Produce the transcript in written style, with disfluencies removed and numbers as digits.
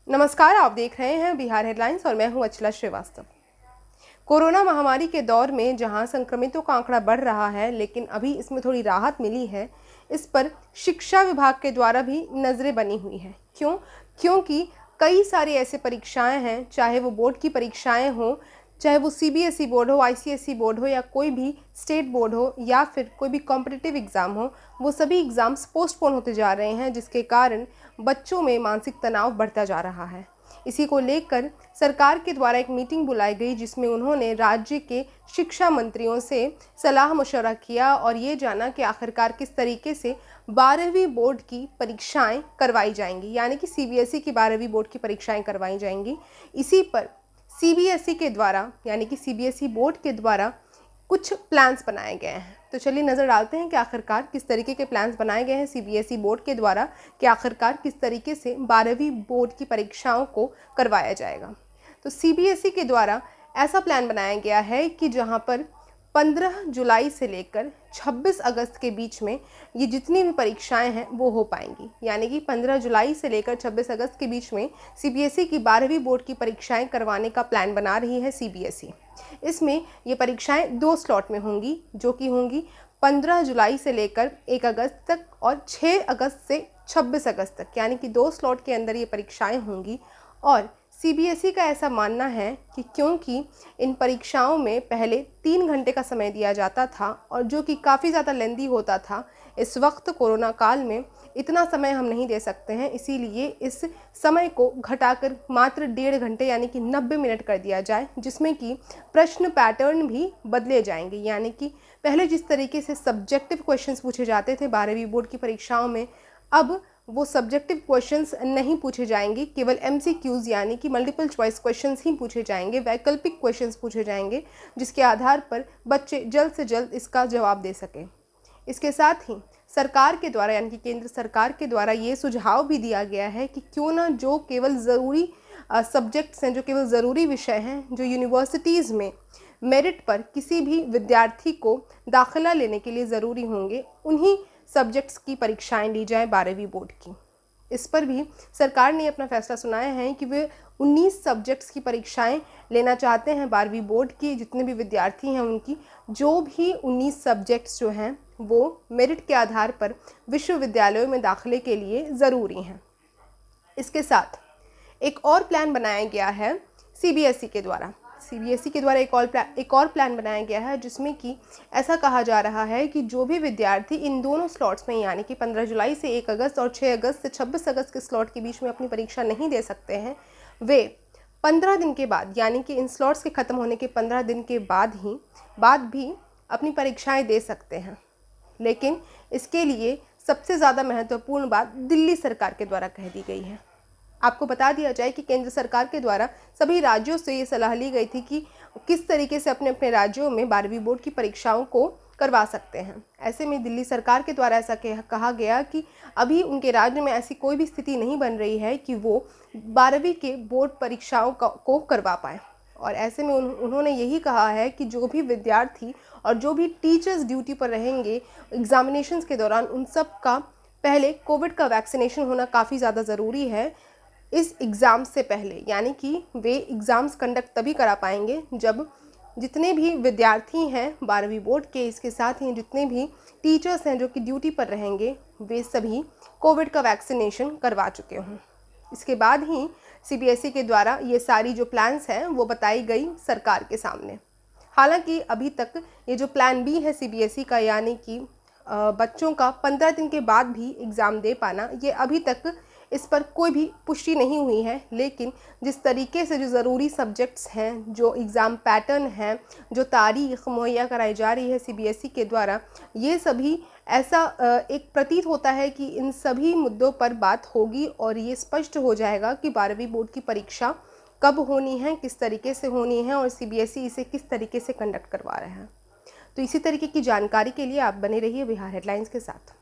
नमस्कार, आप देख रहे हैं बिहार हेडलाइंस और मैं हूं अचला श्रीवास्तव। कोरोना महामारी के दौर में जहां संक्रमितों का आंकड़ा बढ़ रहा है, लेकिन अभी इसमें थोड़ी राहत मिली है। इस पर शिक्षा विभाग के द्वारा भी नज़रें बनी हुई हैं। क्योंकि कई सारी ऐसे परीक्षाएं हैं, चाहे वो बोर्ड की परीक्षाएं हों, चाहे वो सीबीएसई बोर्ड हो, आईसीएसई बोर्ड हो या कोई भी स्टेट बोर्ड हो या फिर कोई भी कॉम्पिटिटिव एग्ज़ाम हो, वो सभी एग्ज़ाम्स पोस्टपोन होते जा रहे हैं, जिसके कारण बच्चों में मानसिक तनाव बढ़ता जा रहा है। इसी को लेकर सरकार के द्वारा एक मीटिंग बुलाई गई, जिसमें उन्होंने राज्य के शिक्षा मंत्रियों से सलाह मशवरा किया और ये जाना कि आखिरकार किस तरीके से 12वीं बोर्ड की परीक्षाएं करवाई जाएंगी, यानी कि सीबीएसई की 12वीं बोर्ड की परीक्षाएं करवाई जाएंगी। इसी पर सीबीएसई के द्वारा, यानी कि सीबीएसई बोर्ड के द्वारा कुछ प्लान्स बनाए गए हैं। तो चलिए नज़र डालते हैं कि आखिरकार किस तरीके के प्लान्स बनाए गए हैं सीबीएसई बोर्ड के द्वारा, कि आखिरकार किस तरीके से 12वीं बोर्ड की परीक्षाओं को करवाया जाएगा। तो सीबीएसई के द्वारा ऐसा प्लान बनाया गया है कि जहां पर 15 जुलाई से लेकर 26 अगस्त के बीच में ये जितनी भी परीक्षाएं हैं वो हो पाएंगी, यानी कि 15 जुलाई से लेकर 26 अगस्त के बीच में सीबीएसई की 12वीं बोर्ड की परीक्षाएं करवाने का प्लान बना रही है सीबीएसई। इसमें ये परीक्षाएं 2 स्लॉट में होंगी, जो कि होंगी 15 जुलाई से लेकर 1 अगस्त तक और 6 अगस्त से 26 अगस्त तक, यानी कि 2 स्लॉट के अंदर ये परीक्षाएं होंगी। और सीबीएसई का ऐसा मानना है कि क्योंकि इन परीक्षाओं में पहले 3 घंटे का समय दिया जाता था और जो कि काफ़ी ज़्यादा लेंदी होता था, इस वक्त कोरोना काल में इतना समय हम नहीं दे सकते हैं, इसीलिए इस समय को घटाकर मात्र 1.5 घंटे यानी कि 90 मिनट कर दिया जाए, जिसमें कि प्रश्न पैटर्न भी बदले जाएंगे। यानी कि पहले जिस तरीके से सब्जेक्टिव क्वेश्चंस पूछे जाते थे 12वीं बोर्ड की परीक्षाओं में, अब वो सब्जेक्टिव क्वेश्चंस नहीं पूछे जाएंगे, केवल एमसीक्यूज़ यानी कि मल्टीपल चॉइस क्वेश्चंस ही पूछे जाएंगे, वैकल्पिक क्वेश्चंस पूछे जाएंगे, जिसके आधार पर बच्चे जल्द से जल्द इसका जवाब दे सकें। इसके साथ ही सरकार के द्वारा, यानी कि केंद्र सरकार के द्वारा ये सुझाव भी दिया गया है कि क्यों ना जो केवल ज़रूरी सब्जेक्ट्स हैं, जो केवल ज़रूरी विषय हैं, जो यूनिवर्सिटीज़ में मेरिट पर किसी भी विद्यार्थी को दाखिला लेने के लिए ज़रूरी होंगे, उन्हीं सब्जेक्ट्स की परीक्षाएं ली जाएं 12वीं बोर्ड की। इस पर भी सरकार ने अपना फैसला सुनाया है कि वे 19 सब्जेक्ट्स की परीक्षाएं लेना चाहते हैं 12वीं बोर्ड की। जितने भी विद्यार्थी हैं उनकी जो भी 19 सब्जेक्ट्स जो हैं वो मेरिट के आधार पर विश्वविद्यालयों में दाखिले के लिए ज़रूरी हैं। इसके साथ एक और प्लान बनाया गया है सीबीएसई के द्वारा। सीबीएसई के द्वारा एक और प्लान बनाया गया है, जिसमें कि ऐसा कहा जा रहा है कि जो भी विद्यार्थी इन दोनों स्लॉट्स में, यानी कि 15 जुलाई से 1 अगस्त और 6 अगस्त से 26 अगस्त के स्लॉट के बीच में अपनी परीक्षा नहीं दे सकते हैं, वे 15 दिन के बाद, यानी कि इन स्लॉट्स के ख़त्म होने के 15 दिन के बाद भी अपनी परीक्षाएं दे सकते हैं। लेकिन इसके लिए सबसे ज़्यादा महत्वपूर्ण बात दिल्ली सरकार के द्वारा कह दी गई है। आपको बता दिया जाए कि केंद्र सरकार के द्वारा सभी राज्यों से ये सलाह ली गई थी कि किस तरीके से अपने अपने राज्यों में 12वीं बोर्ड की परीक्षाओं को करवा सकते हैं। ऐसे में दिल्ली सरकार के द्वारा ऐसा कहा गया कि अभी उनके राज्य में ऐसी कोई भी स्थिति नहीं बन रही है कि वो 12वीं के बोर्ड परीक्षाओं को करवा पाए। और ऐसे में उन्होंने यही कहा है कि जो भी विद्यार्थी और जो भी टीचर्स ड्यूटी पर रहेंगे एग्जामिनेशंस के दौरान, उन सब का पहले कोविड का वैक्सीनेशन होना काफ़ी ज़्यादा ज़रूरी है इस एग्ज़ाम से पहले। यानी कि वे एग्ज़ाम्स कंडक्ट तभी करा पाएंगे जब जितने भी विद्यार्थी हैं 12वीं बोर्ड के, इसके साथ ही जितने भी टीचर्स हैं जो कि ड्यूटी पर रहेंगे, वे सभी कोविड का वैक्सीनेशन करवा चुके हों। इसके बाद ही सीबीएसई के द्वारा ये सारी जो प्लान्स हैं वो बताई गई सरकार के सामने। हालांकि अभी तक ये जो प्लान बी है सीबीएसई का, यानी कि बच्चों का 15 दिन के बाद भी एग्ज़ाम दे पाना, ये अभी तक इस पर कोई भी पुष्टि नहीं हुई है। लेकिन जिस तरीके से जो ज़रूरी सब्जेक्ट्स हैं, जो एग्ज़ाम पैटर्न हैं, जो तारीख मुहैया कराई जा रही है सीबीएसई के द्वारा, ये सभी ऐसा एक प्रतीत होता है कि इन सभी मुद्दों पर बात होगी और ये स्पष्ट हो जाएगा कि 12वीं बोर्ड की परीक्षा कब होनी है, किस तरीके से होनी है और सीबीएसई इसे किस तरीके से कंडक्ट करवा रहा है। तो इसी तरीके की जानकारी के लिए आप बने रहिए बिहार हेडलाइंस के साथ।